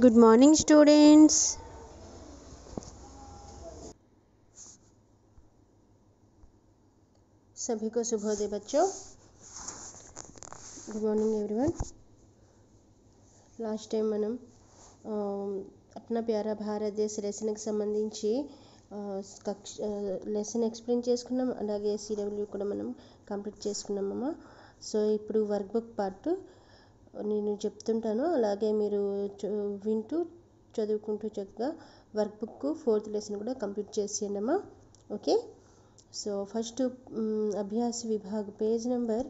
Good morning, students. सभी को शुभोदय बच्चों. Good morning everyone. Last time మనం अपना प्यारा भारत देश లెసన్కి సంబంధించి లెసన్ ఎక్స్ప్లెయిన్ చేసుకున్నాం. అలాగే సిడబ్ల్యూ కూడా మనం కంప్లీట్ చేసుకున్నామమ్మా. సో ఇప్పుడు వర్క్ బుక్ పార్ట్ నేను చెప్తుంటాను, అలాగే మీరు వింటూ చదువుకుంటూ చక్కగా వర్క్ బుక్ 4th లెసన్ కూడా కంప్లీట్ చేసేయండి అమ్మా. Okay. So first Abhyas vibhag page number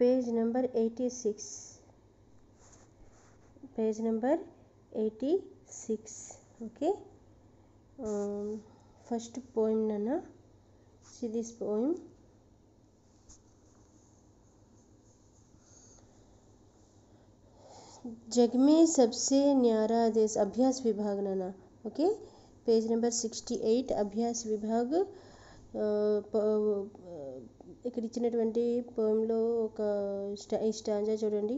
86. Page number 86. Okay. First poem నాన్న, see this poem. जग में सबसे न्यारा देश. अभ्यास विभाग नाना. Okay. Page number 68 Abhyas vibhag. ఇక్కడ ఇచ్చినటువంటి పోయంలో ఒక స్టాంజా చూడండి.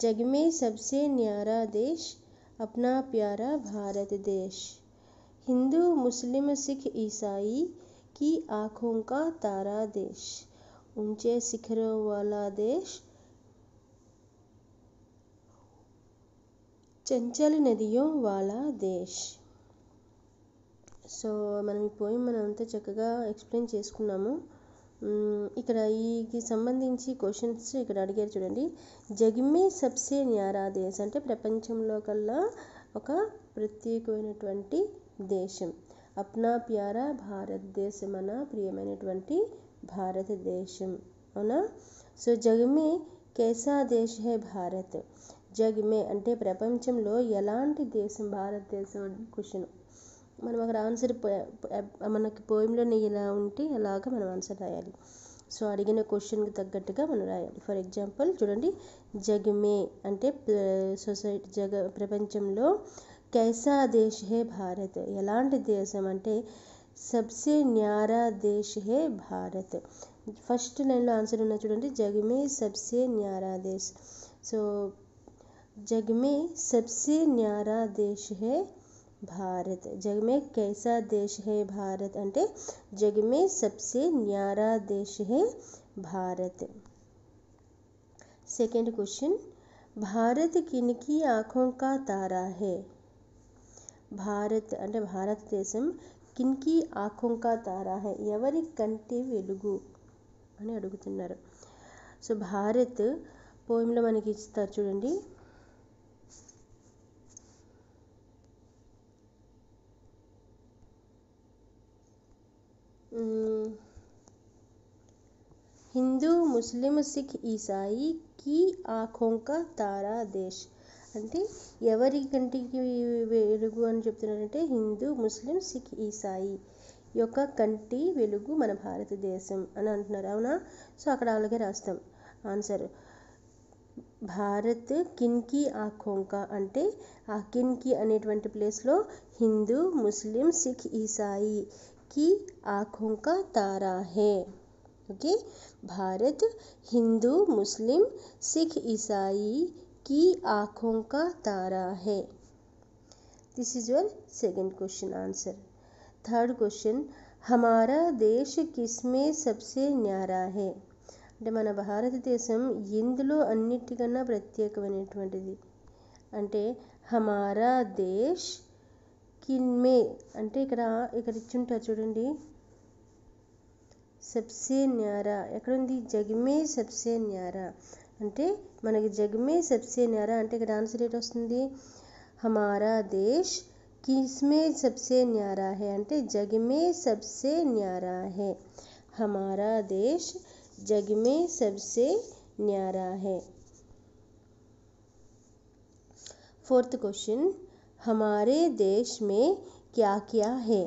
जग में सबसे न्यारा देश अपना प्यारा भारत देश, हिंदू मुस्लिम सिख ईसाई की आँखों का तारा देश, ऊंचे शिखरों वाला देश, చంచల్ నదియో వాలా దేశ్. సో మనం ఈ పోయం మనం అంతా చక్కగా ఎక్స్ప్లెయిన్ చేసుకున్నాము. ఇక్కడ ఈకి సంబంధించి క్వశ్చన్స్ ఇక్కడ అడిగారు చూడండి. జగ్మే సబ్సే న్యారా దేశ్ అంటే ప్రపంచంలో కల్లా ఒక ప్రత్యేకమైనటువంటి దేశం. అప్నా ప్యారా భారతదేశం, మన ప్రియమైనటువంటి భారతదేశం, అవునా. సో జగ్మే కేసా దేశ్ హై భారత్. జగ్ మే అంటే ప్రపంచంలో ఎలాంటి దేశం భారతదేశం అని క్వశ్చన్. మనం అక్కడ ఆన్సర్ మనకి పోయంలోనే ఇలా ఉంటే అలాగా మనం ఆన్సర్ రాయాలి. సో అడిగిన క్వశ్చన్కి తగ్గట్టుగా మనం రాయాలి. ఫర్ ఎగ్జాంపుల్ చూడండి, జగ్ మే అంటే ప్రపంచంలో, కైసా దేశ్ హే భారత్ ఎలాంటి దేశం అంటే సబ్సే న్యారా దేశ్ హే భారత్. ఫస్ట్ లైన్లో ఆన్సర్ ఉన్నా చూడండి, జగ్ మే సబ్సే న్యారా దేశ్. సో जग में सबसे न्यारा देश है भारत. जग में कैसा देश है भारत అంటే जग में सबसे न्यारा देश है भारत. सेकंड क्वेश्चन, भारत किनकी आँखों का तारा है. భారత్ అంటే భారతదేశం కిన్కి ఆఖోం కా తారా హై, ఎవరి కంటి వెలుగు అని అడుగుతున్నారు. సో భారత్ పోయంలో మనకి ఇస్తారు చూడండి. హిందూ ముస్లిం సిక్ ఈసాయి కీ ఆఖోం కా తారా దేశ్ అంటే ఎవరి కంటికి వెలుగు అని చెప్తున్నారంటే హిందూ ముస్లిం సిక్ ఈసాయి యొక్క కంటి వెలుగు మన భారతదేశం అని అంటున్నారు, అవునా. సో అక్కడ అలాగే రాస్తాం ఆన్సర్. భారత్ కిన్కి ఆఖోం కా అంటే ఆ కిన్కి అనేటువంటి ప్లేస్లో హిందూ ముస్లిం సిక్ ఈసాయి की आँखों का तारा है. ओके. भारत हिंदू मुस्लिम सिख ईसाई की आँखों का तारा है. This is your second question answer. Third question, हमारा देश किसमें सबसे न्यारा है అంటే మన భారతదేశం ఎందులో అన్నిటికన్నా ప్రత్యేకమైనటువంటిది అంటే హమారా దేశ్ కిన్మే అంటే ఇక్కడ ఇచ్చుంటారు చూడండి, సబ్సే న్యారా ఎక్కడుంది, జగ్మే సబ్సే న్యారా అంటే మనకి జగ్మే సబ్సే న్యారా అంటే ఇక్కడ ఆన్సర్ ఏంటి వస్తుంది, హమారా దేశ్ కిస్మే సబ్సే న్యారా హే అంటే జగ్మే సబ్సే న్యారా హే. హమారా దేశ్ జగ్మే సబ్సే న్యారా హే. फोर्थ क्वेश्चन, हमारे देश में क्या क्या है.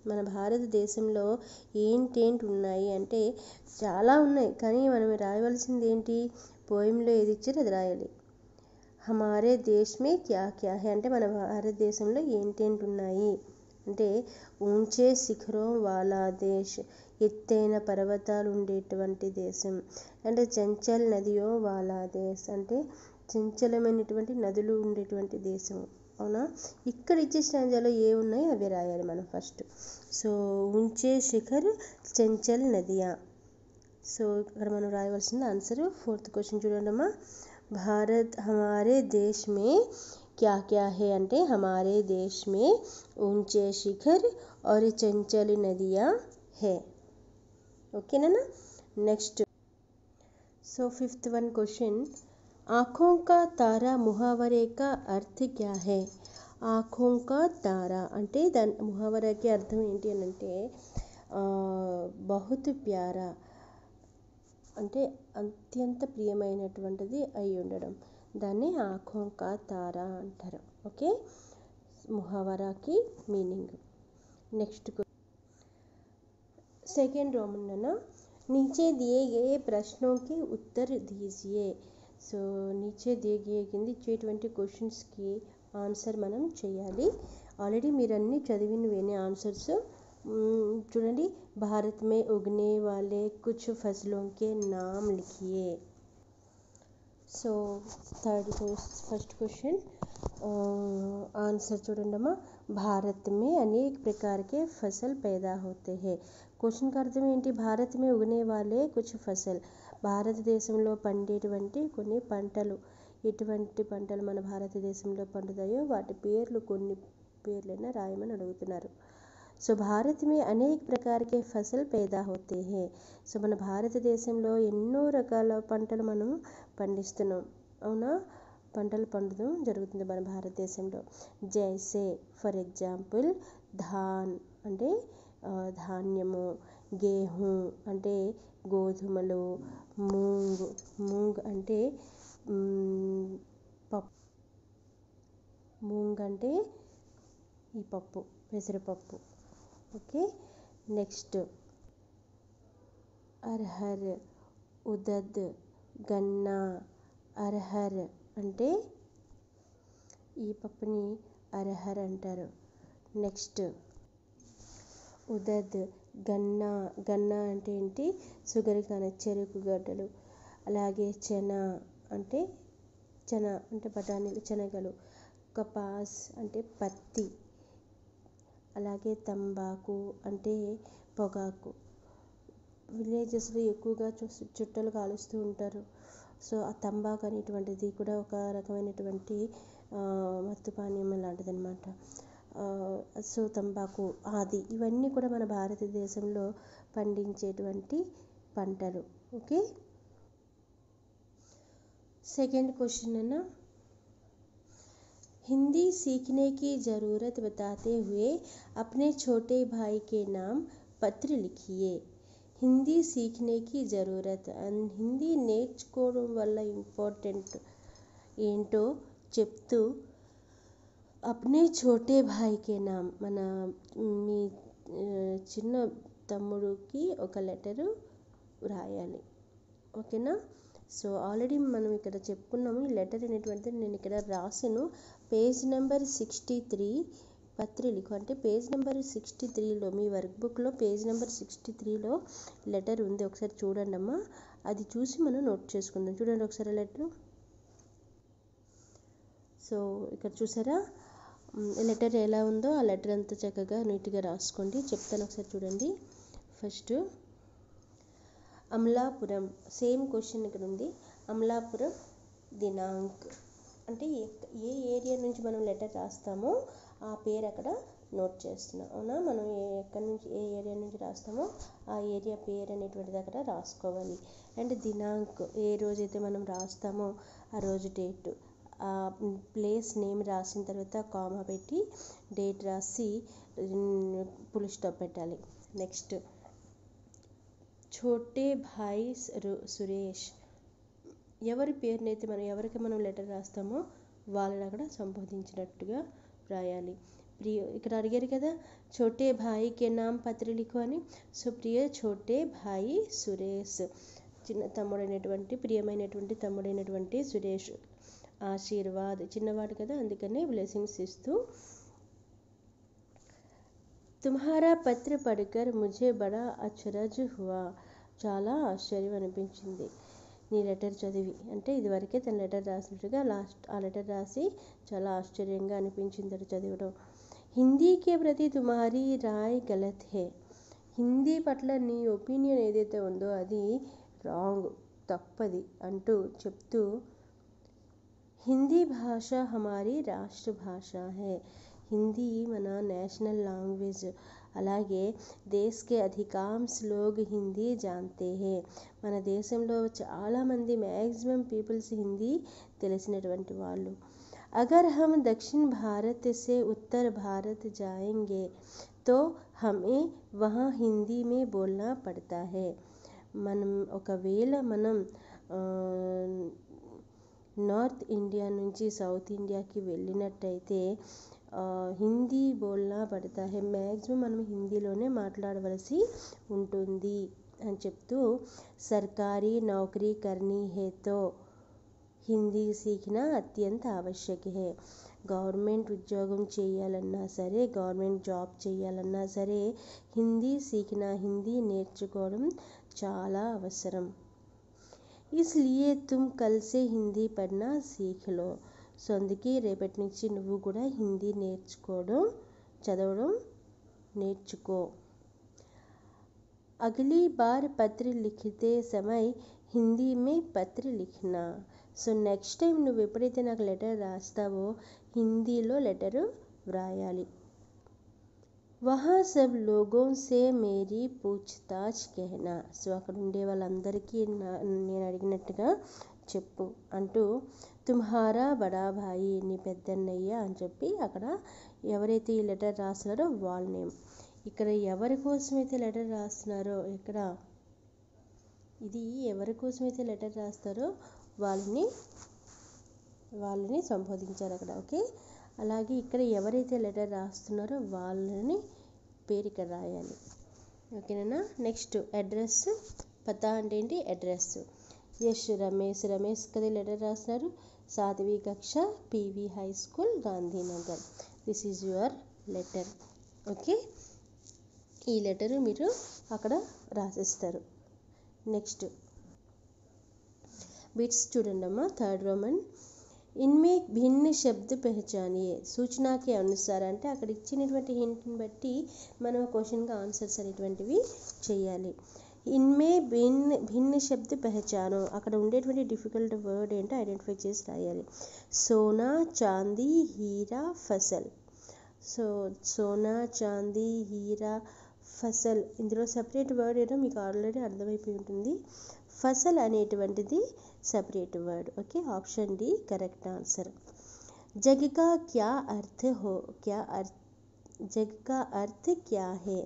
మన భారతదేశంలో ఏంటేంటి ఉన్నాయి అంటే చాలా ఉన్నాయి, కానీ మనం రాయవలసింది ఏంటి, పోయంలో ఏది ఇచ్చారో అది రాయాలి. హమారే దేశ్ మే క్యా క్యా హే అంటే మన భారతదేశంలో ఏంటేంటి ఉన్నాయి అంటే ఊంచే శిఖరం వాలా దేశ్ ఎత్తైన పర్వతాలు ఉండేటువంటి దేశం, అంటే చంచల్ నదియో వాలా దేశ్ అంటే చంచలమైనటువంటి నదులు ఉండేటువంటి దేశం. అవునా, ఇక్కడ ఇచ్చే స్టాంజాలో ఏ ఉన్నాయో అవి రాయాలి మనం ఫస్ట్. సో ऊंचे शिखर चंचल नदियाँ. సో ఇక్కడ మనం రాయవలసింది ఆన్సర్ 4th క్వశ్చన్ చూడండి అమ్మా. భారత్ हमारे देश में क्या क्या है అంటే हमारे देश में ऊंचे शिखर और चंचल नदियाँ है. ఓకేనా. Next so 5th one question आँखों का तारा मुहावरे का अर्थ क्या है. ఆँखों का तारा అంటే దాని ముహావరాకి అర్థం ఏంటి అని అంటే బహుత్ ప్యారా అంటే అత్యంత ప్రియమైనటువంటిది అయి ఉండడం, దాన్ని ఆँखों का तारा అంటారు. ఓకే, ముహావరాకి మీనింగ్. నెక్స్ట్ सेकेंड रोमन है ना, नीचे दिए गए प्रश्नों के उत्तर दीजिए. సో नीचे दिए गए కింద ఇచ్చేటువంటి క్వశ్చన్స్కి ఆన్సర్ మనం చేయాలి. ఆల్రెడీ మీరు అన్నీ చదివినవేనే ఆన్సర్స్. చూడండి, భారత్ మే ఉగనే వాలే కుచ్ ఫసలోं के नाम लिखिए. సో फर्स्ट क्वेश्चन आंसर చూడండి అమ్మా. భారత్ మే అనేక ప్రకార के फसल पैदा होते हैं. క్వశ్చన్ కి అర్థం ఏంటి, భారత్ మే ఉగనే వాలే కుచ్ ఫసల్, భారతదేశంలో పండేటువంటి కొన్ని పంటలు, ఎటువంటి పంటలు మన భారతదేశంలో పండుతాయో వాటి పేర్లు, కొన్ని పేర్లైనా రాయమని అడుగుతున్నారు. సో భారత్ మే అనేక ప్రకార के फसल पैदा होते हैं. సో మన భారతదేశంలో ఎన్నో రకాల పంటలు మనం పండిస్తున్నాం. అవునా, పంటలు పండడం జరుగుతుంది మన భారతదేశంలో. జైసే ఫర్ ఎగ్జాంపుల్ ధాన్ అంటే ధాన్యము, గేహూ అంటే గోధుమలు, మూంగ్ అంటే పప్పు, మూంగ్ అంటే ఈ పప్పు, పెసరపప్పు. Okay, next arhar, ఉదద్, గన్నా. అర్హర్ అంటే ఈ పప్పుని అర్హర్ అంటారు. నెక్స్ట్ ఉదద్, గన్నా. గన్నా అంటే ఏంటి, షుగర్ కానీ చెరుకు గడ్డలు. అలాగే చెనా అంటే బఠానీలు, శనగలు. కపాస్ అంటే పత్తి. అలాగే తంబాకు అంటే పొగాకు. విలేజెస్లో ఎక్కువగా చుట్టలు కాలుస్తూ ఉంటారు. సో ఆ తంబాకు అనేటువంటిది కూడా ఒక రకమైనటువంటి మత్తు పానీయం లాంటిది అనమాట. సో తంబాకు ఆది ఇవన్నీ కూడా మన భారతదేశంలో పండించేటువంటి పంటలు. ఓకే, सेकेंड क्वेश्चन है ना, हिंदी सीखने की ज़रूरत बताते हुए अपने छोटे भाई के नाम पत्र लिखिए. హిందీ సీఖనేకి జరూరత్, హిందీ నేర్చుకోవడం వల్ల ఇంపార్టెంట్ ఏంటో చెప్తూ అప్నే ఛోటే భాయికే నామ్, మీ చిన్న తమ్ముడికి ఒక లెటరు రాయాలి. ఓకేనా. సో ఆల్రెడీ మనం ఇక్కడ చెప్పుకున్నాము. ఈ లెటర్ అనేటువంటిది నేను ఇక్కడ రాసాను. పేజ్ నెంబర్ 63 పత్ర లిఖో అంటే పేజ్ నెంబర్ 63లో, మీ వర్క్ బుక్లో పేజ్ నెంబర్ 63లో లెటర్ ఉంది. ఒకసారి చూడండి అమ్మా, అది చూసి మనం నోట్ చేసుకుందాం. చూడండి ఒకసారి లెటర్. సో ఇక్కడ చూసారా లెటర్ ఎలా ఉందో, ఆ లెటర్ అంతా చక్కగా నీట్గా రాసుకోండి. చెప్తాను ఒకసారి చూడండి. ఫస్ట్ అమలాపురం, సేమ్ క్వశ్చన్ ఇక్కడ ఉంది. అమలాపురం దినాంక్ అంటే ఏ ఏరియా నుంచి మనం లెటర్ రాస్తామో ఆ పేరు అక్కడ నోట్ చేస్తున్నాం. అవునా, మనం ఎక్కడి నుంచి ఏ ఏరియా నుంచి రాస్తామో ఆ ఏరియా పేరు అనేటువంటిది అక్కడ రాసుకోవాలి. అండ్ దినాంక్, ఏ రోజైతే మనం రాస్తామో ఆ రోజు డేట్, ఆ ప్లేస్ నేమ్ రాసిన తర్వాత కామా పెట్టి డేట్ రాసి ఫుల్ స్టాప్ పెట్టాలి. నెక్స్ట్ ఛోటే భాయ్ సురేష్, ఎవరి పేరునైతే ఎవరికి మనం లెటర్ రాస్తామో వాళ్ళని అక్కడ సంబోధించినట్టుగా రాయాలి. ఇక్కడ అడిగారు కదా ఛోటే భాయికే నామ్ పత్ర లిఖో అని. సో ప్రియ ఛోటే భాయి సురేష్, చిన్న తమ్ముడైనటువంటి ప్రియమైనటువంటి తమ్ముడైనటువంటి సురేష్ ఆశీర్వాద్, చిన్నవాడు కదా అందుకనే బ్లెస్సింగ్స్ ఇస్తూ, తుమ్హారా పత్ర పढ़कर मुझे बड़ा अचरज हुआ, చాలా ఆశ్చర్యం అనిపించింది. నీ లెటర్ చదివి అంటే ఇదివరకే తన లెటర్ రాసినట్టుగా ఆ లెటర్ రాసి చాలా ఆశ్చర్యంగా అనిపించింది చదవడం. హిందీకే ప్రతి తుమ్హారీ రాయ్ గలత్ హే. హిందీ పట్ల నీ ఒపీనియన్ ఏదైతే ఉందో అది రాంగ్, తప్పది అంటూ చెప్తూ హిందీ భాష హమారీ రాష్ట్ర భాష హే. హిందీ మన నేషనల్ లాంగ్వేజ్. అలాగే దేశ్ కే అధికాంశ్ లోగ్ హిందీ జాన్తే హే. మన దేశంలో చాలామంది మ్యాక్సిమం పీపుల్స్ హిందీ తెలిసినటువంటి వాళ్ళు. అగర్ హమ్ దక్షిణ్ భారత్ సే ఉత్తర్ భారత్ జాయేంగే తో హమే వహా హిందీ మే బోల్నా పడతా హే. ఒకవేళ మనం నార్త్ ఇండియా నుంచి సౌత్ ఇండియాకి వెళ్ళినట్టయితే హిందీ బోల్నా పడతా హే. మ్యాక్సిమం మనం హిందీలోనే మాట్లాడవలసి ఉంటుంది అని చెప్తూ సర్కారీ నౌకరీ కర్నీ హే తో హిందీ సీఖనా అత్యంత ఆవశ్యక్ హే. గవర్నమెంట్ ఉద్యోగం చేయాలన్నా సరే, గవర్నమెంట్ జాబ్ చేయాలన్నా సరే హిందీ సీఖనా, హిందీ నేర్చుకోవడం చాలా అవసరం. ఇస్లియే తుమ్ కల్ సే హిందీ పढ़ना సీఖ్ లో. సో అందుకే రేపటి నుంచి నువ్వు కూడా హిందీ చదవడం నేర్చుకో. అగలీ బార్ పత్ర లిఖతే సమయ్ హిందీ మే పత్ర లిఖనా. సో నెక్స్ట్ టైం నువ్వు ఎప్పుడైతే నాకు లెటర్ రాస్తావో హిందీలో లెటరు వ్రాయాలి. వహా సబ్ లోగోं से मेरी पूछताछ कहना. సో అక్కడ ఉండే వాళ్ళందరికీ నేను అడిగినట్టుగా చెప్పు అంటూ తుమ్హారా బడా భాయి, నీ పెద్దన్నయ్య అని చెప్పి అక్కడ ఎవరైతే ఈ లెటర్ రాస్తున్నారో వాళ్ళ నేమ్. ఇక్కడ ఎవరి కోసమైతే లెటర్ రాస్తున్నారో ఇది ఎవరి కోసమైతే లెటర్ రాస్తారో వాళ్ళని సంబోధించారు అక్కడ. ఓకే, అలాగే ఇక్కడ ఎవరైతే లెటర్ రాస్తున్నారో వాళ్ళని పేరు ఇక్కడ రాయాలి. ఓకేనా. Next address. పతా అంటే ఏంటి? అడ్రస్. యష్ రమేష్ కదే లెటర్ రాస్తున్నారు. 7वीं కక్ష PV high school Gandhinagar. This is your letter. Okay, ఈ లెటరు మీరు అక్కడ రాసిస్తారు. నెక్స్ట్ బిట్స్ చూడండి అమ్మా. 3rd Roman. ఇన్మే భిన్న శబ్ద పెహచానియే. సూచనకి అనుసార అంటే అక్కడ ఇచ్చినటువంటి హింట్ని బట్టి మనం క్వశ్చన్కి ఆన్సర్స్ అనేటువంటివి చేయాలి. ఇన్మే భిన్న శబ్ద పెహచానో. అక్కడ ఉండేటువంటి డిఫికల్ట్ వర్డ్ ఏంటో ఐడెంటిఫై చేసి రాయాలి. సోనా, చాందీ, హీరా, ఫసల్. సో సోనా, చాందీ, హీరా, ఫసల్ ఇందులో సపరేట్ వర్డ్ ఏదో మీకు ఆల్రెడీ అర్థమైపోయి ఉంటుంది. ఫసల్ అనేటువంటిది separate word. Okay, option D correct answer. జగ్ కా క్యా అర్థ్ క్యా హే.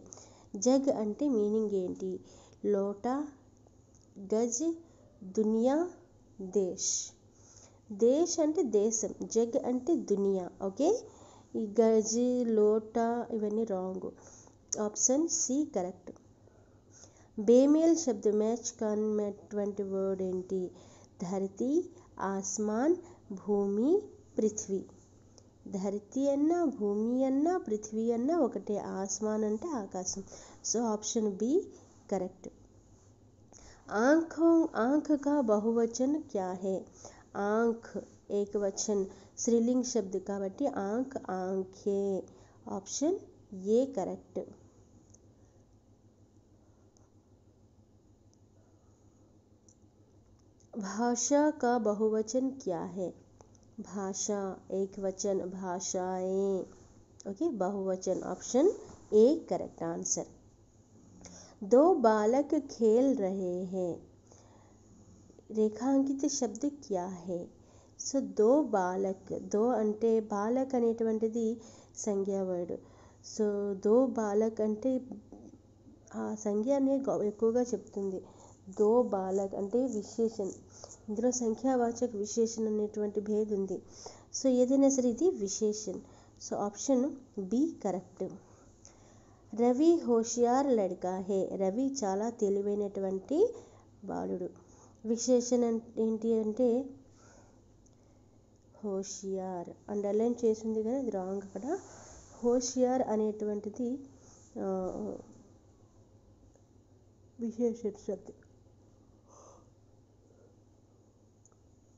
జగ్ అంటే మీనింగ్ ఏంటి? లోటా, గజ్, దునియా, దేశ్. దేశ్ అంటే దేశం, జగ్ అంటే దునియా. ఓకే, ఈ గజ్, లోటా ఇవన్నీ రాంగ్. Option C correct. బేమేల్ శబ్ద మ్యాచ్ కానటువంటి వర్డ్ ఏంటి? ధరతి, ఆస్మాన్, భూమి, పృథ్వీ. ధరతి అన్నా, భూమి అన్నా, పృథ్వీ అన్నా ఒకటే. ఆస్మాన్ అంటే ఆకాశం. So option B correct. आँख का बहुवचन क्या है? आँख एक वचन स्त्रीलिंग शब्द కాబట్టి आँख आँखें. Option A correct. भाषा का बहुवचन क्या है? भाषा एक वचन भाषाएं. ओके, बहुवचन. Option A correct answer. दो बालक खेल रहे हैं. రేఖాంకిత శబ్ద క్యా హే? So though Balak. దో అంటే బాలక్ అనేటువంటిది సంజ్ఞా వర్డ్. సో దో బాలక్ అంటే ఆ సంజ్ఞాన్ని ఎక్కువగా చెప్తుంది. దో బాలక్ అంటే విశేషణ్. ఇందులో సంఖ్యావాచక విశేషణ్ అనేటువంటి భేదం ఉంది. సో ఏదైనా సరే ఇది విశేషణ్. So option B correct. Ravi హోషియార్ లడ్కా హే. రవి చాలా తెలివైనటువంటి బాలుడు. విశేషణ ఏంటి అంటే హోషియార్. అండర్లైన్ చేసింది కానీ అది రాంగ్ అక్కడ. హోషియార్ అనేటువంటిది విశేషణ శబ్దం.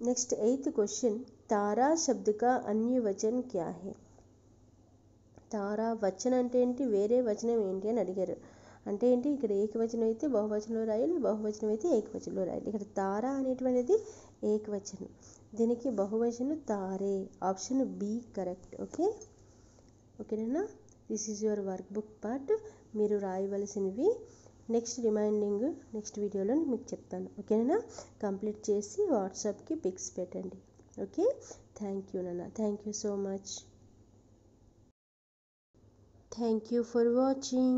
नेक्स्ट 8th क्वेश्चन, तारा शब्द का अन्य वचन क्या है? తారా వచనం అంటే ఏంటి, వేరే వచనం ఏంటి అని అడిగారు. అంటే ఏంటి, ఇక్కడ ఏకవచనం అయితే బహువచనంలో రాయాలి, బహువచనం అయితే ఏకవచనంలో రాయాలి. ఇక్కడ తారా అనేటువంటిది ఏకవచనం, దీనికి బహువచనం తారే. Option B correct. ఓకేనా. This is your workbook part. మీరు రాయవలసినవి నెక్స్ట్ రిమైండింగ్ నెక్స్ట్ వీడియోలో మీకు చెప్తాను. ఓకేనా. కంప్లీట్ చేసి వాట్సాప్కి పిక్స్ పెట్టండి. ఓకే. థ్యాంక్ యూ నాన్న. Thank you so much. Thank you for watching.